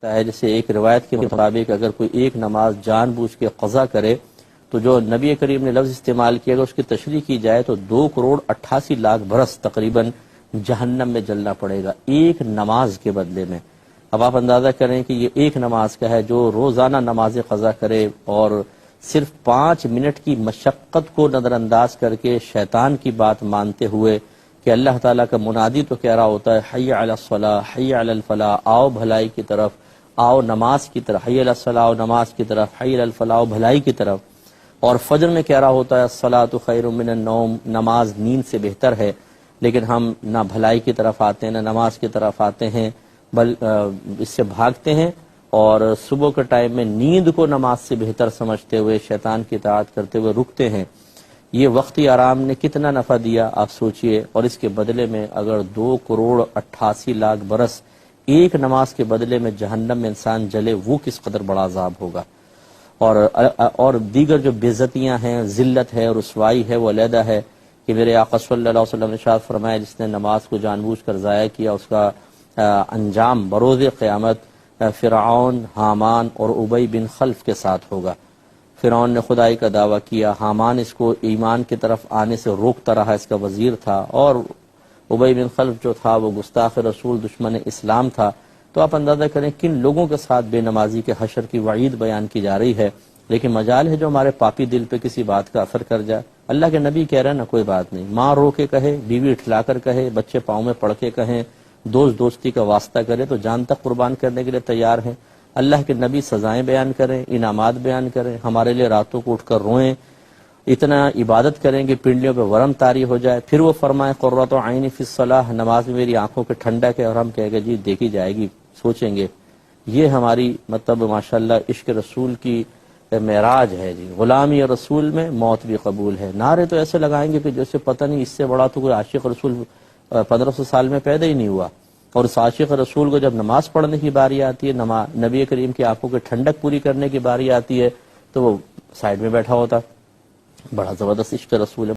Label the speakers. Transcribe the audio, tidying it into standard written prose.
Speaker 1: ہے جیسے ایک روایت کے مطابق اگر کوئی ایک نماز جان بوجھ کے قضا کرے تو جو نبی کریم نے لفظ استعمال کیا اگر اس کی تشریح کی جائے تو 2,88,00,000 برس تقریباً جہنم میں جلنا پڑے گا ایک نماز کے بدلے میں۔ اب آپ اندازہ کریں کہ یہ ایک نماز کا ہے، جو روزانہ نماز قضا کرے اور صرف 5 منٹ کی مشقت کو نظر انداز کر کے شیطان کی بات مانتے ہوئے کہ اللہ تعالیٰ کا منادی تو کہہ رہا ہوتا ہے حی علی الصلاۃ حی علی الفلاح، آؤ بھلائی کی طرف، آؤ نماز کی طرف، حی علی الصلاۃ آؤ نماز کی طرف، حی علی الفلاح آؤ بھلائی کی طرف، اور فجر میں کہہ رہا ہوتا ہے الصلاۃ خیر من النوم، نماز نیند سے بہتر ہے، لیکن ہم نہ بھلائی کی طرف آتے ہیں نہ نماز کی طرف آتے ہیں، اس سے بھاگتے ہیں، اور صبح کے ٹائم میں نیند کو نماز سے بہتر سمجھتے ہوئے شیطان کی اطاعت کرتے ہوئے رکتے ہیں۔ یہ وقتی آرام نے کتنا نفع دیا آپ سوچئے، اور اس کے بدلے میں اگر 2,88,00,000 برس ایک نماز کے بدلے میں جہنم میں انسان جلے، وہ کس قدر بڑا عذاب ہوگا۔ اور دیگر جو بےعزتیاں ہیں، ذلت ہے، رسوائی ہے، وہ علیحدہ ہے کہ میرے آقا صلی اللہ علیہ وسلم نے ارشاد فرمایا جس نے نماز کو جان بوجھ کر ضائع کیا اس کا انجام بروز قیامت فرعون، حامان اور ابی بن خلف کے ساتھ ہوگا۔ فرعون نے خدائی کا دعویٰ کیا، حامان اس کو ایمان کی طرف آنے سے روکتا رہا، اس کا وزیر تھا، اور ابی بن خلف جو تھا وہ گستاخ رسول، دشمن اسلام تھا۔ تو آپ اندازہ کریں کن لوگوں کے ساتھ بے نمازی کے حشر کی وعید بیان کی جا رہی ہے، لیکن مجال ہے جو ہمارے پاپی دل پہ کسی بات کا اثر کر جائے۔ اللہ کے نبی کہہ رہے ہیں نا کوئی بات نہیں، ماں رو کے کہے، بیوی اٹھلا کر کہے، بچے پاؤں میں پڑھ کے کہیں، دوست دوستی کا واسطہ کرے تو جان تک قربان کرنے کے لیے تیار ہیں۔ اللہ کے نبی سزائیں بیان کریں، انعامات بیان کریں، ہمارے لیے راتوں کو اٹھ کر روئیں، اتنا عبادت کریں کہ پنڈلیوں پہ ورم طاری ہو جائے، پھر وہ فرمائیں قرۃ عینی فی الصلاۃ، نماز میں میری آنکھوں کے ٹھنڈک ہے، اور ہم کہیں گے جی دیکھی جائے گی، سوچیں گے۔ یہ ہماری ماشاءاللہ عشق رسول کی معراج ہے جی، غلامی رسول میں موت بھی قبول ہے۔ نعرے تو ایسے لگائیں گے کہ جیسے پتہ نہیں اس سے بڑا تو کوئی عاشق رسول 1500 سال میں پیدا ہی نہیں ہوا، اور اس عاشق رسول کو جب نماز پڑھنے کی باری آتی ہے، نبی کریم کی آنکھوں کی ٹھنڈک پوری کرنے کی باری آتی ہے، تو وہ سائیڈ میں بیٹھا ہوتا۔ بڑا زبردست عشق رسول ہے۔